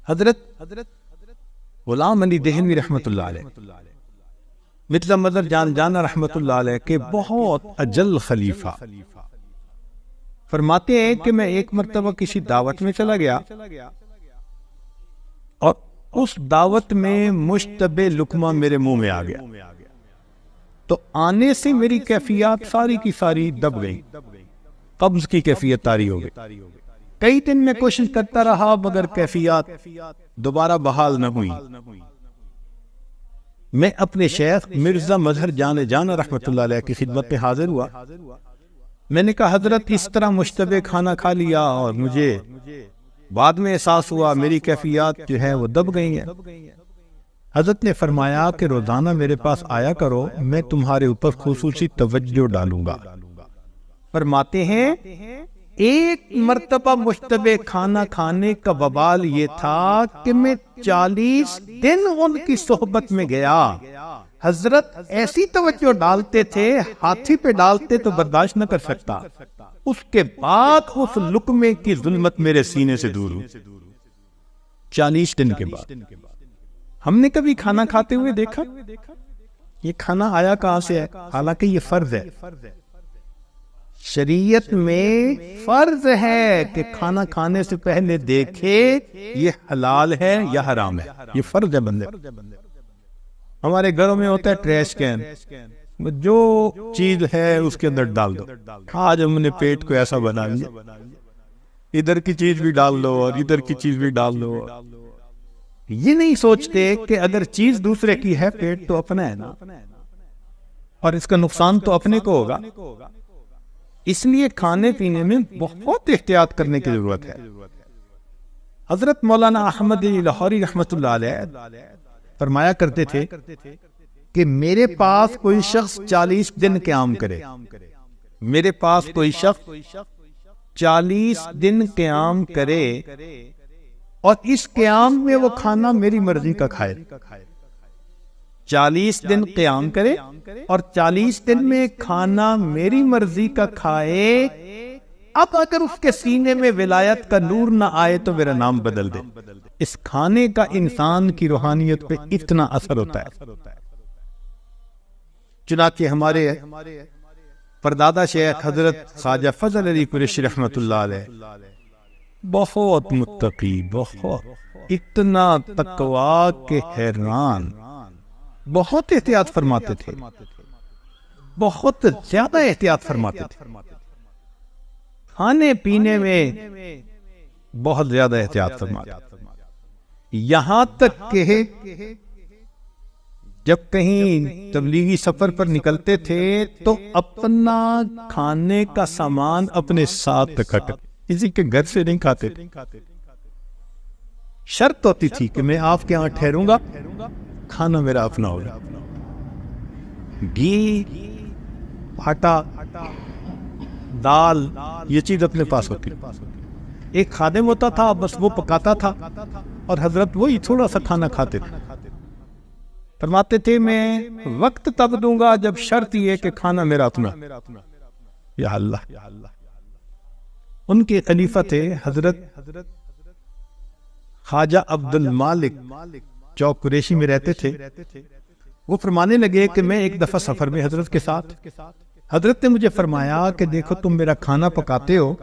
حضرت غلام علی دہلوی رحمۃ اللہ علیہ، مرزا مظہر جان جانا رحمۃ اللہ علیہ کے بہت اجل خلیفہ، فرماتے ہیں کہ میں ایک مرتبہ کسی دعوت میں چلا گیا اور اس دعوت میں مشتبہ لقمہ میرے منہ میں آ گیا، تو آنے سے میری کیفیات ساری کی ساری دب گئی، قبض کی کیفیت طاری ہو گئی۔ کئی دن میں کوشش کرتا رہا مگر کیفیات دوبارہ بحال نہ ہوئی۔ میں اپنے شیخ مرزا مظہر جان جانا رحمۃ اللہ علیہ کی خدمت میں حاضر ہوا۔ میں نے کہا حضرت اس طرح مشتبہ کھانا کھا لیا اور مجھے بعد میں احساس ہوا میری کیفیات جو ہے وہ دب گئی ہیں۔ حضرت نے فرمایا کہ روزانہ میرے پاس آیا کرو، میں تمہارے اوپر خصوصی توجہ ڈالوں گا۔ فرماتے ہیں ایک مرتبہ مشتبہ کھانا کھانے کا وبال یہ تھا کہ میں 40 دن ان کی صحبت میں گیا۔ حضرت ایسی توجہ ڈالتے تھے، ہاتھی پہ ڈالتے تو برداشت نہ کر سکتا، اس کے بعد اس لقمے کی ظلمت میرے سینے سے دور ہوئی۔ 40 دن کے بعد ہم نے کبھی کھانا کھاتے ہوئے دیکھا؟ یہ کھانا آیا کہاں سے ہے؟ حالانکہ یہ فرض ہے، شریعت میں فرض ہے کہ کھانا کھانے سے پہلے دیکھے یہ حلال ہے یا حرام ہے، یہ فرض ہے بندے۔ ہمارے گھروں میں ہوتا ہے ٹریش کین، جو چیز ہے اس کے اندر ڈال دو۔ آج ہم نے پیٹ کو ایسا بنا لیا، ادھر کی چیز بھی ڈال دو اور ادھر کی چیز بھی ڈال دو۔ یہ نہیں سوچتے کہ اگر چیز دوسرے کی ہے، پیٹ تو اپنا ہے نا، اور اس کا نقصان تو اپنے کو ہوگا۔ اس لیے کھانے پینے میں بہت احتیاط کرنے کی ضرورت ہے۔ حضرت مولانا احمد علی لاہوری رحمۃ اللہ علیہ فرمایا کرتے تھے کہ میرے پاس کوئی شخص 40 دن قیام کرے، میرے پاس کوئی شخص 40 دن قیام کرے اور اس قیام میں وہ کھانا میری مرضی کا کھائے۔ 40 دن قیام کرے اور 40 دن میں کھانا میری مرضی کا کھائے۔ اب اگر اس کے سینے میں ولایت کا نور نہ آئے تو میرا نام بدل دے۔ اس کھانے کا انسان کی روحانیت پہ اتنا اثر ہوتا ہے۔ چنانچہ ہمارے پردادا شیخ حضرت خواجہ فضل علی قریشی رحمۃ اللہ علیہ بہت متقی، بہت اتنا تقویٰ کہ حیران، بہت احتیاط فرماتے تھے، بہت زیادہ احتیاط فرماتے تھے، کھانے پینے میں بہت زیادہ احتیاط فرماتے تھے، یہاں تک کہ جب کہیں تبلیغی سفر پر نکلتے تھے تو اپنا کھانے کا سامان اپنے ساتھ رکھتے، کسی کے گھر سے نہیں کھاتے تھے۔ شرط ہوتی تھی کہ میں آپ کے یہاں ٹھہروں گا، کھانا میرا اپنا ہوگا، گھی، آٹا، دال، یہ چیز اپنے پاس ہوتی۔ ایک خادم ہوتا تھا، بس وہ پکاتا تھا اور حضرت وہی تھوڑا سا کھانا کھاتے تھے۔ فرماتے تھے میں وقت تب دوں گا جب شرط یہ کہ کھانا میرا اپنا۔ یا اللہ، ان کے خلیفہ تھے حضرت خواجہ عبد المالک، چوک قریشی میں رہتے تھے۔ وہ فرمانے لگے کہ میں ایک دفعہ سفر میں حضرت کے ساتھ، حضرت نے مجھے فرمایا کہ دیکھو تم میرا کھانا پکاتے ہو،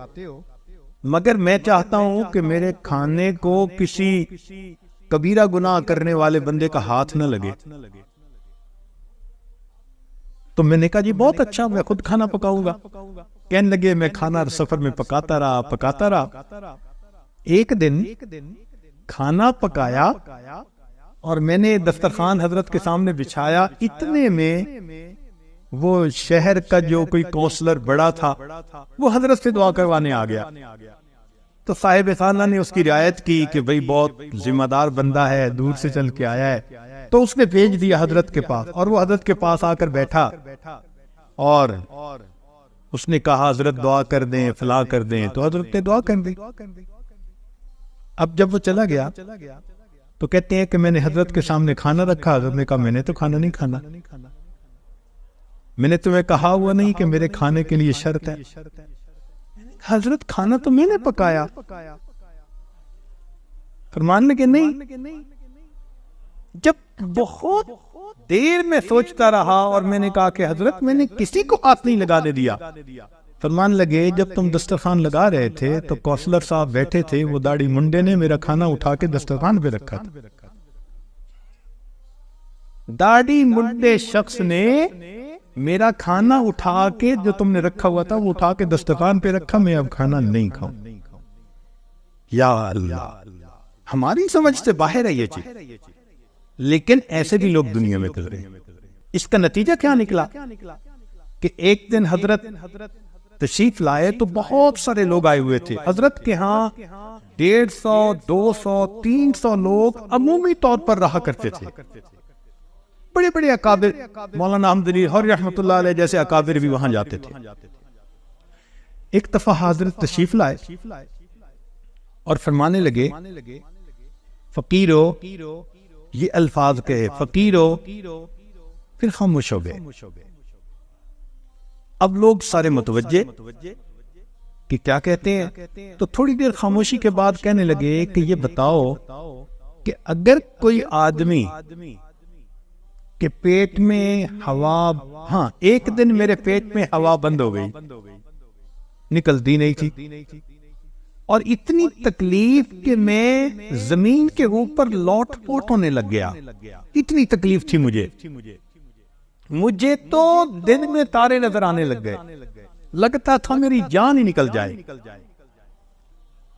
مگر میں چاہتا ہوں کہ میرے کھانے کو کسی کبیرہ گناہ کرنے والے بندے کا ہاتھ نہ لگے۔ تو میں نے کہا جی بہت اچھا، میں خود کھانا پکاؤں گا۔ کہنے لگے میں کھانا سفر میں پکاتا رہا۔ ایک دن کھانا پکایا اور میں نے دسترخوان حضرت کے سامنے بچھایا، اتنے میں وہ شہر کا جو کوئی کونسلر بڑا تھا وہ حضرت سے دعا کروانے آ گیا۔ تو صاحب خانہ نے اس کی رعایت کی کہ بھئی بہت ذمہ دار بندہ ہے، دور سے چل کے آیا ہے، تو اس نے بھیج دیا حضرت کے پاس، اور وہ حضرت کے پاس آ کر بیٹھا اور اس نے کہا حضرت دعا کر دیں، فلاں کر دیں، تو حضرت نے دعا کر دی۔ اب جب وہ چلا گیا تو کہتے ہیں کہ میں نے حضرت کے سامنے کھانا رکھا، حضرت نے کہا میں نے تو کھانا نہیں کھانا، میں نے تمہیں کہا ہوا نہیں کہ میرے کھانے کے لیے شرط ہے؟ حضرت کھانا تو میں نے پکایا۔ فرمان لگے نہیں. جب بہت دیر میں سوچتا رہا اور میں نے کہا کہ حضرت میں نے کسی کو ہاتھ نہیں لگانے دیا. فرمان لگے جب تم دسترخوان لگا رہے تھے تو کونسلر صاحب بیٹھے تھے, وہ داڑھی منڈے نے میرا کھانا اٹھا کے دسترخوان پہ رکھا تھا. داڑھی منڈے شخص نے میرا کھانا اٹھا کے جو تم نے رکھا ہوا تھا وہ اٹھا کے دسترخوان پہ رکھا, میں اب کھانا نہیں کھاؤں. یا اللہ, ہماری سمجھ سے باہر ہے یہ چیز, لیکن ایسے بھی لوگ دنیا میں گزرے. اس کا نتیجہ کیا نکلا کہ ایک دن حضرت تشریف لائے تو بہت سارے لوگ آئے ہوئے تھے. حضرت کے ہاں 150, 200, 300 لوگ عمومی طور پر رہا کرتے تھے. بڑے بڑے اکابر, مولانا احمد علی ہر رحمۃ اللہ علیہ جیسے اکابر بھی وہاں جاتے تھے. ایک دفعہ حضرت تشریف لائے اور فرمانے لگے فقیرو, یہ الفاظ کہے فقیرو, پھر خاموش ہو گئے. اب لوگ سارے متوجہ کہ کیا کہتے ہیں, تو تھوڑی دیر خاموشی کے بعد کہنے لگے کہ یہ بتاؤ کہ اگر کوئی آدمی کہ پیٹ میں ہوا, ہاں ایک دن میرے پیٹ میں ہوا بند ہو گئی, نکلتی نہیں تھی, اور اتنی تکلیف کہ میں زمین کے اوپر لوٹ پوٹ ہونے لگ گیا, اتنی تکلیف تھی مجھے تو دن میں تارے نظر آنے لگ گئے, لگتا تھا میری جان ہی نکل جائے,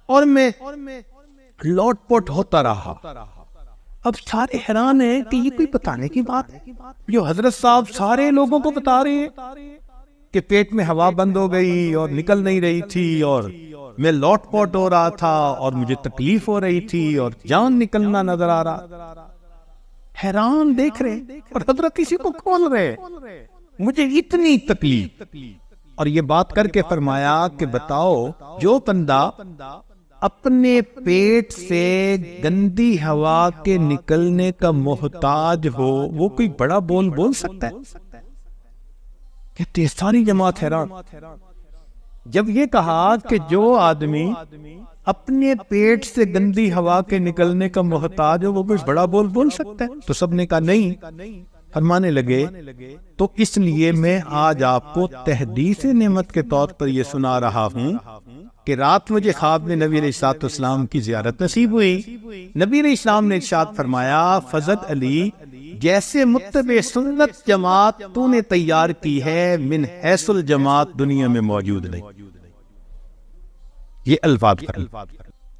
اور میں لوٹ پوٹ ہوتا رہا. اب سارے حیران ہیں کہ یہ کوئی بتانے کی بات ہے جو حضرت صاحب سارے لوگوں کو بتا رہے ہیں کہ پیٹ میں ہوا بند ہو گئی اور نکل نہیں رہی تھی, اور میں لوٹ پوٹ ہو رہا تھا, اور مجھے تکلیف ہو رہی تھی, اور جان نکلنا نظر آ رہا. حیران دیکھ رہے اور حضرت کسی کو کھول رہے, مجھے اتنی تکلیف. اور یہ بات کر کے فرمایا کہ بتاؤ جو بندہ اپنے پیٹ سے گندی ہوا کے نکلنے کا محتاج ہو وہ کوئی بڑا بول سکتا ہے؟ کہتے ساری جماعت حیران. جب یہ کہا کہ جو آدمی اپنے پیٹ سے گندی ہوا کے نکلنے کا محتاج ہو وہ کچھ بڑا بول سکتا ہے, تو سب نے کہا نہیں. فرمانے لگے تو اس لیے میں آج آپ کو تحدیث نعمت کے طور پر یہ سنا رہا ہوں کہ رات مجھے خواب میں نبی علیہ السلام کی زیارت نصیب ہوئی. نبی علیہ السلام نے ارشاد فرمایا فضل علی جیسے متبع سنت جماعت تو نے تیار کی ہے من حیث الجماعت دنیا میں موجود نہیں. یہ الفاظ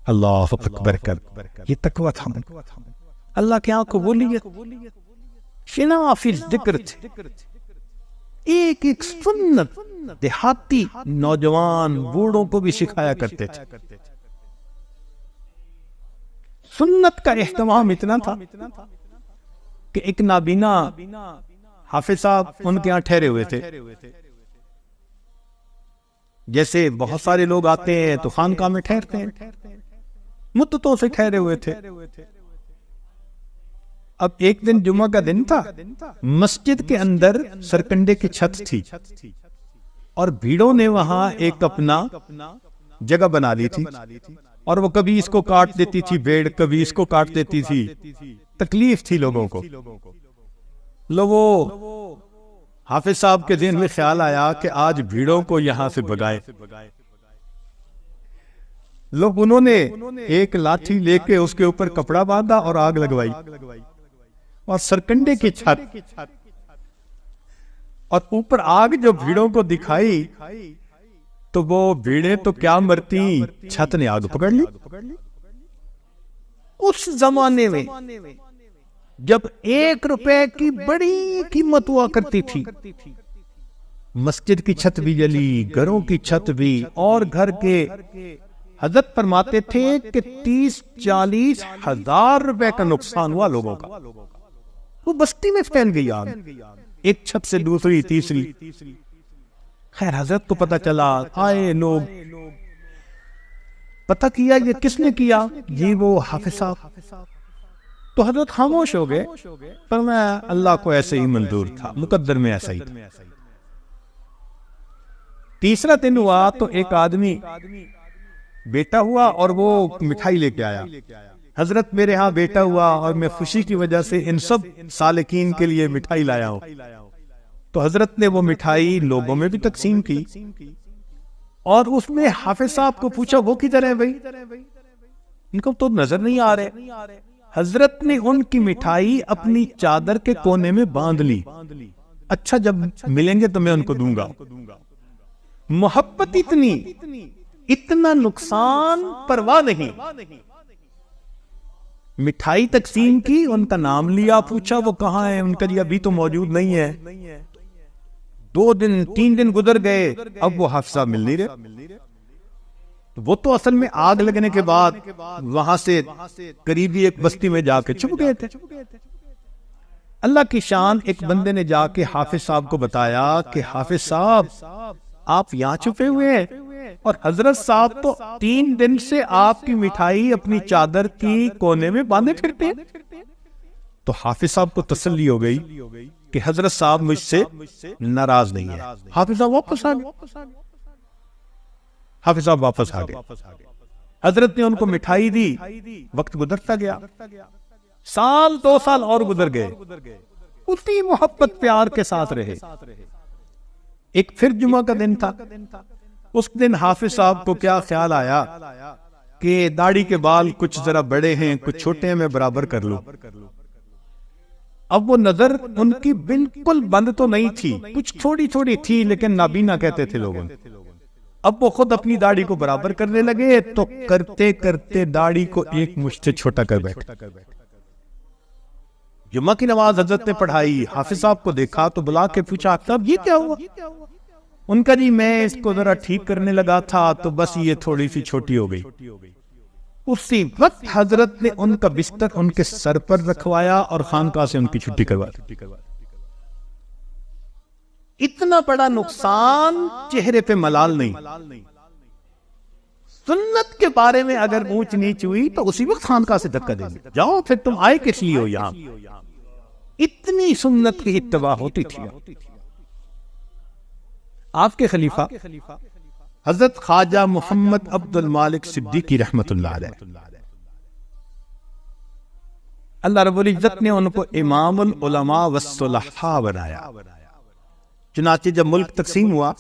اللہ اکبر کر, یہ تقویٰ تھا. اللہ کے ہاں قبولیت شنا فی ذکر تھے. ایک ایک سنت دیہاتی نوجوان بوڑھوں کو بھی سکھایا کرتے تھے. سنت کا اہتمام اتنا تھا کہ ایک نابینا حافظ صاحب ان کے ہاں ٹھہرے ہوئے تھے. جیسے بہت سارے لوگ آتے ہیں تو خانقاہ میں ٹھہرتے ہیں, مدتوں سے ٹھہرے ہوئے تھے. اب ایک دن جمعہ کا دن تھا, مسجد کے اندر سرکنڈے کی چھت تھی اور بھیڑوں نے وہاں ایک اپنا جگہ بنا لی تھی, اور وہ کبھی اس کو کاٹ دیتی تھی بھیڑ, کبھی اس کو کاٹ دیتی تھی. تکلیف تھی لوگوں کو. لوگوں حافظ صاحب کے ذہن میں خیال آیا کہ آج بھیڑوں کو یہاں سے بھگائے. لوگ انہوں نے ایک لاٹھی لے کے اس کے اوپر کپڑا باندھا اور آگ لگوائی, اور سرکنڈے کی چھت, اور اوپر آگ جو بھیڑوں کو دکھائی تو وہ بھیڑیں تو کیا مرتی, چھت نے آگ پکڑ لی. اس زمانے میں جب 1 روپے کی بڑی قیمت ہوا کرتی تھی, مسجد کی چھت بھی جلی, گھروں کی چھت بھی, اور گھر کے حضرت فرماتے تھے کہ 30-40 ہزار روپے کا نقصان ہوا لوگوں کا. وہ بستی میں پھیل گئی آگ, ایک چھت سے دوسری تیسری. خیر حضرت کو پتہ چلا, آئے لوگ, پتہ کیا یہ کس نے کیا, یہ وہ حافظ صاحب. تو حضرت خاموش ہو گئے, پر میں اللہ کو ایسے ہی منظور تھا, مقدر میں ایسا ہی تھا. تیسرا دن ہوا تو ایک آدمی بیٹا ہوا اور وہ مٹھائی لے کے آیا. حضرت میرے ہاں بیٹا ہوا اور میں خوشی کی وجہ سے ان سب سالکین کے لیے مٹھائی لایا ہوں. تو حضرت نے وہ مٹھائی لوگوں میں بھی تقسیم کی اور اس میں حافظ صاحب کو پوچھا وہ کدھر ہے بھائی، ان کو تو نظر نہیں آ رہے. حضرت نے ان کی مٹھائی اپنی چادر کے کونے میں باندھ لی. اچھا جب ملیں گے تو میں ان کو دوں گا. محبت اتنی، اتنا نقصان پرواہ نہیں. مٹھائی تقسیم کی، ان کا نام لیا، پوچھا وہ کہاں ہے، ان کا جی ابھی تو موجود نہیں ہے. 2 دن 3 دن گزر گئے، اب وہ حافظ صاحب مل نہیں رہے. وہ تو اصل میں آگ لگنے کے بعد وہاں سے قریبی ایک بستی میں جا کے چھپ گئے تھے. اللہ کی شان، ایک بندے نے جا کے حافظ صاحب کو بتایا کہ حافظ صاحب آپ یہاں چھپے ہوئے ہیں اور حضرت صاحب تو 3 دن سے آپ کی مٹھائی اپنی چادر کی کونے میں باندھے پھرتے ہیں. تو حافظ صاحب کو تسلی ہو گئی کہ حضرت صاحب مجھ سے ناراض نہیں ہے. حافظ صاحب واپس آ گئے. حافظ صاحب واپس آ گئے. حضرت نے ان کو مٹھائی دی. وقت گزرتا گیا، سال 2 سال اور گزر گئے، اسی محبت پیار کے ساتھ رہے. ایک پھر جمعہ کا دن تھا. اس دن حافظ صاحب کو کیا خیال آیا کہ داڑھی کے بال کچھ ذرا بڑے ہیں، کچھ چھوٹے ہیں، میں برابر کر لوں. اب وہ نظر ان کی بالکل بند تو نہیں تھی، کچھ تھوڑی تھوڑی تھی، لیکن نابینا کہتے تھے لوگوں. اب وہ خود اپنی داڑھی کو برابر کرنے لگے تو کرتے کرتے داڑھی کو ایک مشت سے چھوٹا کر بیٹھے. جمعہ کی نماز حضرت نے پڑھائی، حافظ صاحب کو دیکھا تو بلا کے پوچھا صاحب یہ کیا ہوا؟ ان کا جی میں اس کو ذرا ٹھیک کرنے لگا تھا تو بس یہ تھوڑی سی چھوٹی ہو گئی. اسی وقت حضرت نے ان کا بستر ان کے سر پر رکھوایا اور خانقاہ سے ان کی چھٹی کروا دی. اتنا بڑا نقصان، چہرے پہ ملال نہیں. سنت کے بارے میں اگر اونچ نیچ ہوئی تو اسی وقت خانقاہ سے دھکا دیں گے، جاؤ پھر تم آئے کس لیے ہو یہاں. اتنی سنت کی اتباع ہوتی تھی. آپ کے خلیفہ حضرت خواجہ محمد عبد المالک صدیقی رحمت اللہ علیہ، اللہ رب العزت نے ان کو امام العلماء والصلحاء بنایا. چنانچہ جب ملک تقسیم ہوا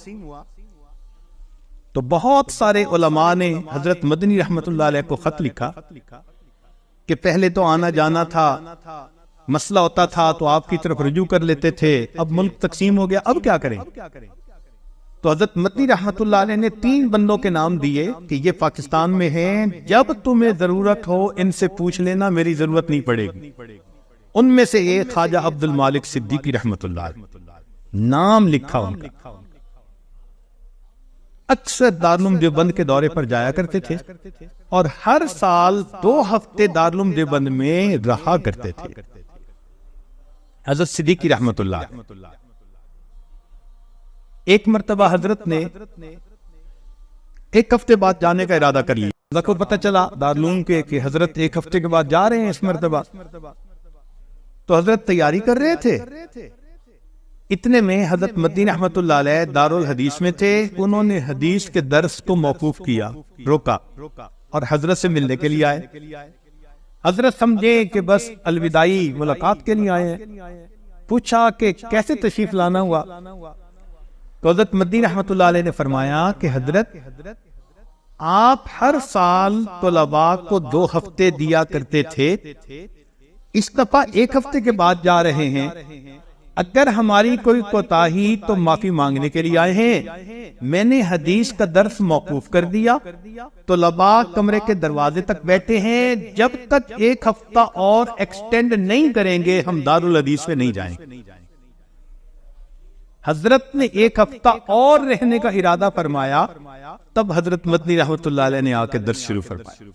تو بہت سارے علماء نے حضرت مدنی رحمت اللہ علیہ کو خط لکھا کہ پہلے تو آنا جانا تھا، مسئلہ ہوتا تھا تو آپ کی طرف رجوع کر لیتے تھے، اب ملک تقسیم ہو گیا، اب کیا کریں؟ تو حضرت مدنی رحمت اللہ علیہ نے 3 بندوں کے نام دیے کہ یہ پاکستان میں ہیں، جب تمہیں ضرورت ہو ان سے پوچھ لینا، میری ضرورت نہیں پڑے گی. ان میں سے ایک خواجہ عبد المالک صدیقی رحمت اللہ علیہ، نام لکھا ان کا. اکثر دارالعلوم دیوبند کے دورے پر جایا کرتے تھے اور ہر سال 2 ہفتے دارالعلوم دیوبند میں رہا کرتے تھے. حضرت صدیقی رحمت اللہ. ایک مرتبہ حضرت نے 1 ہفتے بعد جانے کا ارادہ کر لیا. حضرت کو پتہ چلا دارالعلوم کے کہ حضرت 1 ہفتے کے بعد جا رہے ہیں اس مرتبہ، تو حضرت تیاری کر رہے تھے. اتنے میں حضرت مدنی رحمت اللہ علیہ دارالحدیث میں تھے. انہوں نے حدیث کے درس کو موقوف کیا، روکا اور حضرت سے ملنے کے لیے آئے. حضرت سمجھے کہ بس الوداعی ملاقات کے لیے آئے ہیں. پوچھا کہ کیسے تشریف لانا ہوا؟ تو حضرت مدنی رحمت اللہ علیہ نے فرمایا کہ حضرت آپ ہر سال طلباء کو 2 ہفتے دیا کرتے تھے، اس دفعہ 1 ہفتے کے بعد جا رہے ہیں، اگر ہماری کوئی کوتاہی تو معافی مانگنے کے لیے آئے ہیں. میں نے حدیث کا درس موقوف کر دیا، طلباء کمرے کے دروازے تک بیٹھے ہیں، جب تک 1 ہفتہ اور ایکسٹینڈ نہیں کریں گے ہم دارالحدیث میں نہیں جائیں گے. حضرت نے 1 ہفتہ اور رہنے کا ارادہ فرمایا، تب حضرت مدنی رحمت اللہ علیہ نے آ کے درس شروع فرمایا.